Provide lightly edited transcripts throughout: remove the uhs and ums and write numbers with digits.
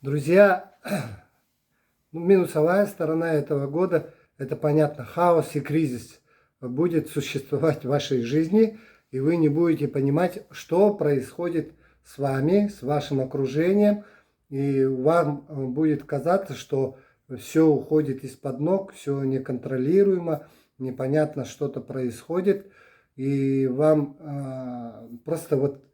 Друзья, минусовая сторона этого года, это понятно, хаос и кризис будет существовать в вашей жизни, и вы не будете понимать, что происходит с вами, с вашим окружением, и вам будет казаться, что все уходит из-под ног, все неконтролируемо, непонятно, что-то происходит, и вам просто вот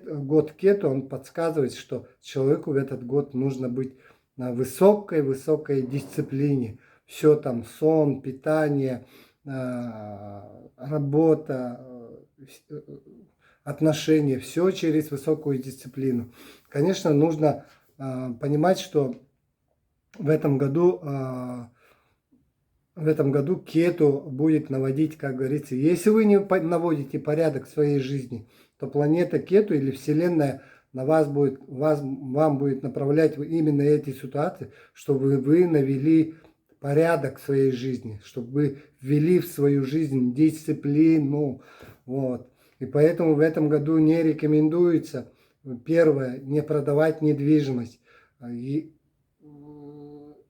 год Кету, он подсказывает, что человеку в этот год нужно быть на высокой дисциплине. Все там, сон, питание, работа, отношения, все через высокую дисциплину. Конечно, нужно понимать, что в этом году Кету будет наводить, как говорится, если вы не наводите порядок в своей жизни, то планета Кету или Вселенная на вам будет направлять именно эти ситуации, чтобы вы навели порядок в своей жизни, чтобы вы ввели в свою жизнь дисциплину. Вот. И поэтому в этом году не рекомендуется, первое, не продавать недвижимость. И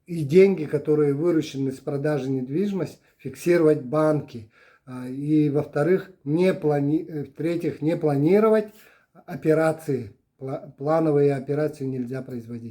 деньги, которые выручены с продажи недвижимости, фиксировать банки. И во-вторых, в-третьих, не планировать операции. Плановые операции нельзя производить.